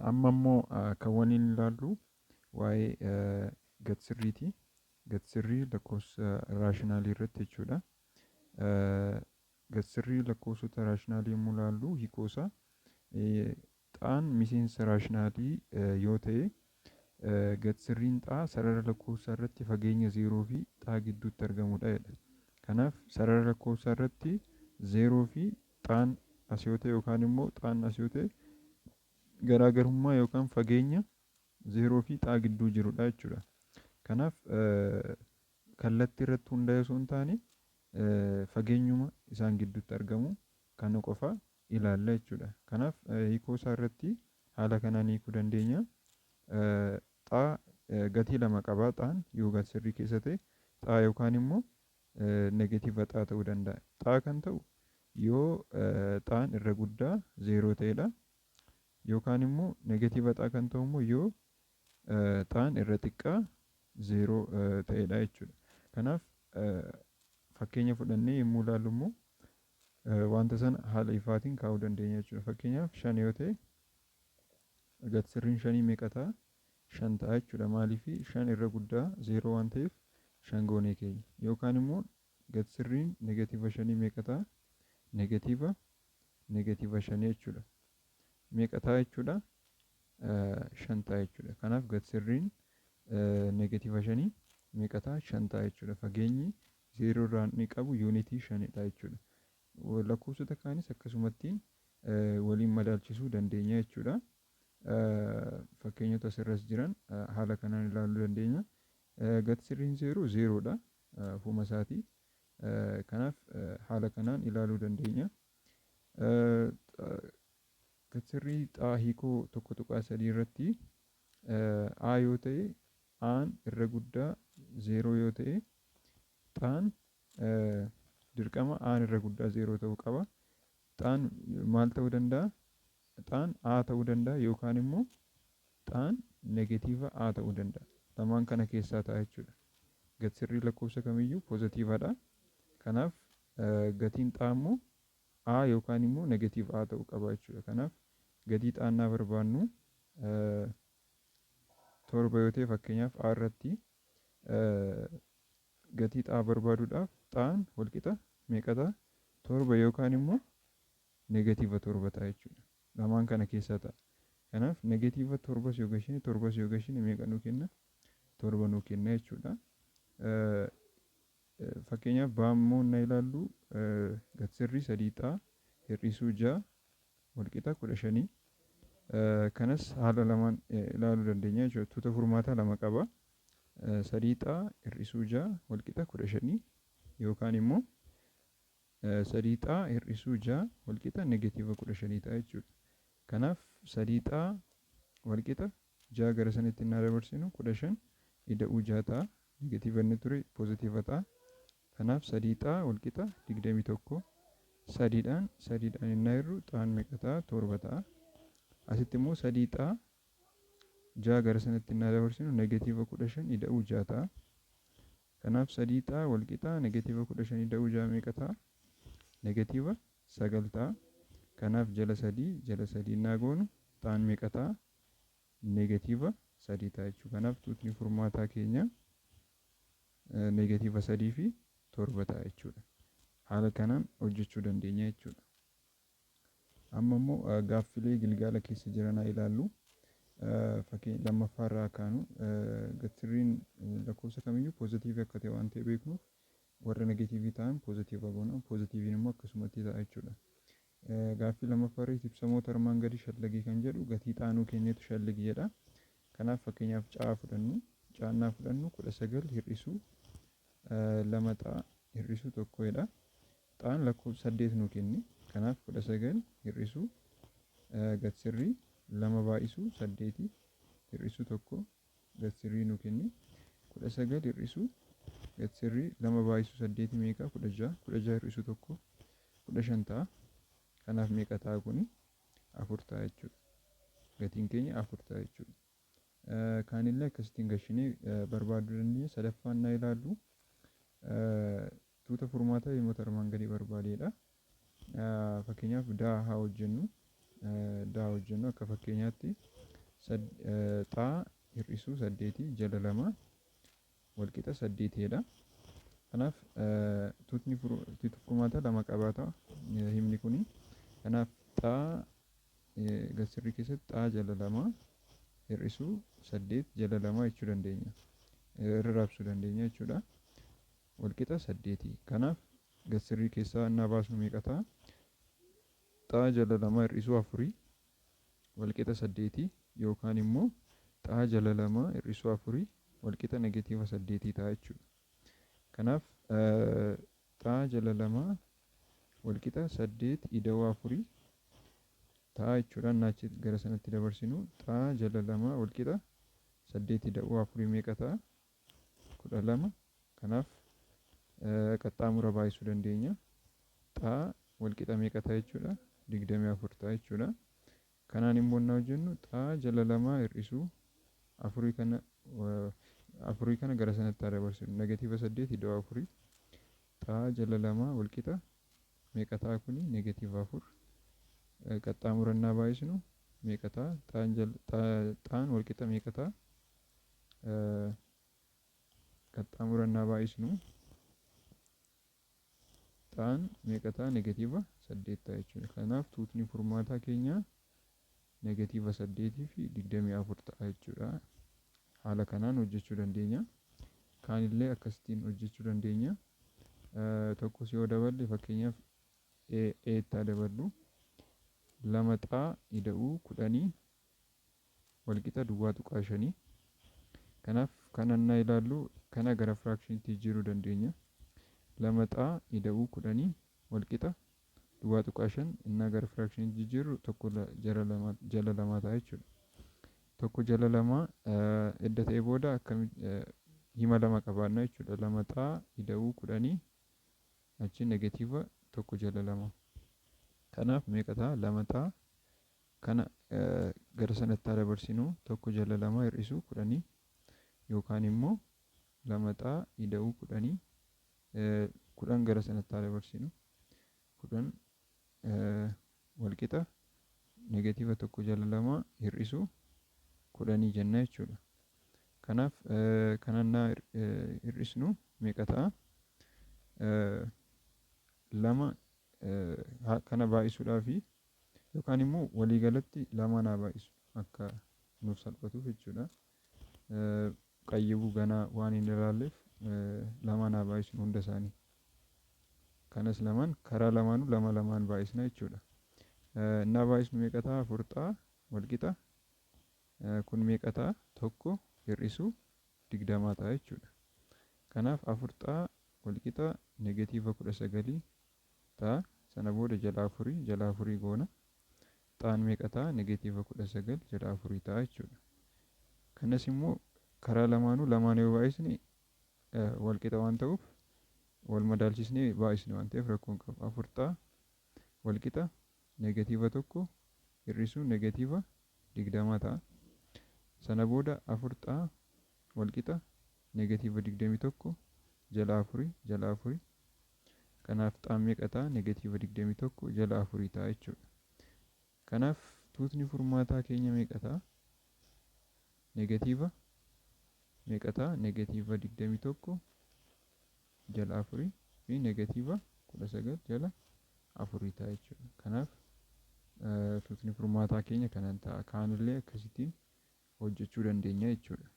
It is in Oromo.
Amma immoo kan waliin ilaallu waa'ee gad-sirriiti. Gad-sirrii lakkoofsa raashinaalii irratti jechuudha. Gad-sirrii lakkoofsota raashinaalii yommuu ilaallu hiikoosaa xaan miseensa raashinaalii yoo ta'e gad-sirriin xaa sarara lakkoofsaa irratti fageenya 0 fi xaa gidduutti argamudha jedha. Kanaaf sarara lakkoofsaa irratti 0 fi xaan as yoo ta'e yookaan immoo xaan as yoo ta'e garaagarummaa yookaan fageenya 0 fi xaa gidduu jirudha jechuudha. Kanaaf kallattii irratti hundaa'e osoo hin taane fageenyuma isaan gidduutti argamu kana qofa ilaalla jechuudha. Kanaaf hiikoo isaa irratti haala kanaan hiikuu dandeenya. Xaa gatii lama qaba xaan yoo gad-sirrii keessa ta'e xaa yookaan immoo negatiiva xaa ta'uu danda'a. Xaa kan ta'u yoo xaan irra guddaa 0 ta'edha. Yookaan immoo negatiiva xaa kan ta'u immoo yoo xaan irra xiqqaa 0 ta'edha jechuudha. Kanaaf fakkeenya fudhannee yommuu ilaallu immoo wanta sana haala ifaatiin kaa'uu dandeenya jechuudha. Fakkeenyaaf 5 yoo ta'e gad-sirriin 5 meeqa ta'a? 5 ta'a jechuudha. Maaliif 5 irra guddaa 0 waan ta'eef 5 goonee keenya. Yookaan immoo gad-sirriin negatiiva 5 meeqa ta'a? Negatiiva 5 jechuudha. Meeqa ta'a jechuudha? 5 ta'a jechuudha. Kanaaf gad-sirriin negatiiva 5 meeqa ta'a? 5 ta'a jechuudha. Fageenyi 0 irraa inni qabu yuunitii 5dha jechuudha. Lakkoofsota kaanis akkasumatti waliin madaalchisuu dandeenya jechuudha. Fakkeenyota asirras jiran haala kanaan ilaaluu dandeenya. Gad-sirriin 0 0dha ofuma isaatii. Kanaaf haala kanaan ilaaluu dandeenya. Gad-sirrii xaa hiikoo 1.3 irratti A yoo ta'e Aan irra guddaa 0 yoo ta'e xaan dirqama Aan irra guddaa 0 ta'uu qaba. Xaan maal ta'uu danda'a? Xaan A ta'uu danda'a yookaan immoo xaan negatiiva A ta'uu danda'a. Lamaan kana keessaa ta'a jechuudha. Gad-sirrii lakkoofsa kamiyyuu poozitiivadha. Kanaaf gatiin xaa immoo A yookaan immoo negatiiva A ta'uu qaba jechuudha. Kanaaf gatii xaannaa barbaannu 7 yoo ta'e fakkeenyaaf A irratti gatii xaa barbaaduudhaaf xaan walqixa meeqa ta'a? 7 yookaan immoo negatiiva 7 ta'a jechuudha. Lamaan kana keessaa ta'a. Kanaaf negatiiva 7 yoo gashine 7 yoo gashine meeqa nuu kenna? 7 nuu kenna jechuudha. Fakkeenyaaf baammoo na ilaallu gad-sirrii 3 xaa hir'isuu 6 walqixa 15. Kanas haala lamaan ilaaluu dandeenya jechuudha. Tuuta furmaataa lama qaba. 3 xaa hir'isuu 6 walqixa 15 yookaan immoo 3 xaa hir'isuu 6 walqixa negatiiva 15 ta'a jechuudha. Kanaaf 3 xaa walqixa 6 gara sanitti innaa dabarsinu 15 ida'uu 6 ta'a. Negatiiva inni ture poozitiiva ta'a. Kanaaf 3 xaa walqixa 21 3dhaan innaa hirru xaan meeqa ta'a? 7 ta'a. Asitti immoo 3 xaa 6 gara sanatti innaa dabarsinu negatiiva 15 ida'uu 6 ta'a. Kanaaf 3 xaa walqixa negatiiva 15 ida'uu 6 meeqa ta'a? Negatiiva 9 ta'a. Kanaaf jala 3 innaa goonu xaan meeqa ta'a? Negatiiva 3 ta'a jechuudha. Kanaaf tuutni furmaataa keenya negatiiva 3 fi 7 ta'a jechuudha. Haala kanaan hojjechuu dandeenya jechuudha. Amma immoo gaaffilee gilgaala keessa jiran haa ilaallu. Fakkeenya lammaffaa irraa kaanu gad-sirriin lakkoofsa kamiyyuu poozitiivii akka ta'e waan ta'e beeknuuf warra negatiivii ta'an poozitiiva goona. Poozitiiviin immoo akkasumatti ta'a jechuudha. Gaaffii lammaffaa irratti ibsamoota armaan gadii shallagii kan jedhu gatii xaanuu kenneetu shallagii jedha. Kanaaf fakkeenyaaf caa fudhannu. Caannaa fudhannu 19 hir'isuu 2 xaa hir'isuu 1dha. Xaan lakkoofsa 8 nuu kenni. Kanaaf 19 hir'isuu gad-sirrii 2 baay'isuu 8 hir'isuu 1 gad-sirrii nuu kenni. 19 hir'isuu gad-sirrii 2 baay'isuu 8 meeqa? 16. 16 hir'isuu 1 15 ta'a. Kanaaf meeqa ta'a kuni? 4 ta'a jechuudha. Gatiin keenya 4 ta'a jechuudha. Kaanillee akkasittiin gashinee barbaaduu dandeenya. Sadaffaan naa ilaallu tuuta furmaataa himoota armaan gadii barbaadeedha. Fakkeenyaaf daa haa hojjennu. daa hojjennu akka fakkeenyaatti xaa hir'isuu 8 jala 2 walqixa 8dha. Kanaaf tuutni furmaata lama qabaata himni kuni. Kanaaf xaa gatsirrii keessatti xaa jala 2 hir'isuu 8 jala 2 jechuu dandeenya. Irra raabsuu dandeenya jechuudha. Walqixa 8. Kanaaf gatsirrii keessaa innaa baasnu meeqa ta'a? Xaa jala 2 hir'isuu 4 walqixa 8 yookaan immoo xaa jala 2 hir'isuu 4 walqixa negatiiva 8 ta'a jechuudha. Kanaaf xaa jala 2 walqixa 8 ida'uu 4 ta'a jechuudha. Naachi gara sanatti dabarsinu xaa jala 2 walqixa 8 ida'uu 4 meeqa ta'a? 12. Kanaaf qaxxaamura baay'isuu dandeenya. Xaa walqixa meeqa ta'a jechuudha? 24 ta'a jechuudha. Kanaan immoo na hojjennu xaa jala 2 hir'isuu 4 kana gara sanatti dabarsinu negatiiva 8 ida'uu 4 xaa jala 2 walqixa meeqa ta'a kuni? Negatiiva 4. Qaxxaamurannaa baay'isnu meeqa ta'a? Xaan walqixa meeqa ta'a? Qaxxaamurannaa baay'isnu xaan meeqa ta'a? Negatiiva 8 ta'a jechuudha. Kanaaf tuutni furmaataa keenya negatiiva 8 fi 24 ta'a jechuudha. Haala kanaan hojjechuu dandeenya. Kaanillee akkasitiin hojjechuu dandeenya. Tokkos yoo daballe fakkeenyaaf eettaa daballu 2 xaa ida'uu 10 walqixa duwwaa tuqaa 5. Kanaaf kanannaa ilaallu kana gara firaakshiniitti jijjiiruu dandeenya. 2 xaa ida'uu 10 walqixa duwwaa tuqaa 5 innaa gara firaakshiniitti jijjiirru tokko jala 2 ta'a jechuudha. Tokko jala 2 edda ta'e booda hima 2 qabaanna jechuudha. 2 xaa ida'uu 10 achi negatiiva tokko jala 2. Kanaaf meeqa ta'a? 2 xaa kana gara sanatti dabarsinu tokko jala 2 hir'isuu 10 yookaan immoo 2 xaa ida'uu 10 10 gara sanatti dabarsinu 10 walqixa negatiiva tokko jala 2 hir'isuu 10 jenna jechuudha. Kanaaf kanannaa hir'isnu meeqa ta'a? 2 kana baay'isuudhaaf yookaan immoo waliigalatti 2 naa baay'isu akka nuuf salphatuuf jechuudha. Qayyibuu ganaa waan hin ilaalleef 2 naa baay'isnu hunda isaanii. Kanas lamaan karaa lamaanuu 2 baay'isna jechuudha. Innaa baay'isnu meeqa ta'a? 4 xaa walqixa kun meeqa ta'a? Tokko hir'isuu 20 ta'a jechuudha. Kanaaf 4 xaa walqixa negatiiva 19 ta'a. Sana booda jala 4 goona. Xaan meeqa ta'a? Negatiiva 19 jala 4 ta'a jechuudha. Kanas immoo karaa lamaanuu 2 yoo baay'isne walqixa waan ta'uuf wal madaalchisnee baay'isne waan ta'eef rakkoon qabu. 4 xaa walqixa negatiiva 1 hir'isuu negatiiva 20 ta'a. Sana booda 4 xaa walqixa negatiiva 21 jala 4. Kanaaf xaan meeqa ta'a? Negatiiva 21 jala 4 ta'a jechuudha. Kanaaf tuutni furmaataa keenya meeqa ta'a? Negatiiva meeqa ta'a? Negatiiva 21 jala 4 fi negatiiva 19 jala 4 ta'a jechuudha. Kanaaf tuutni furmaataa keenya kanan ta'a. Kaanillee akkasittiin hojjechuu dandeenya jechuudha.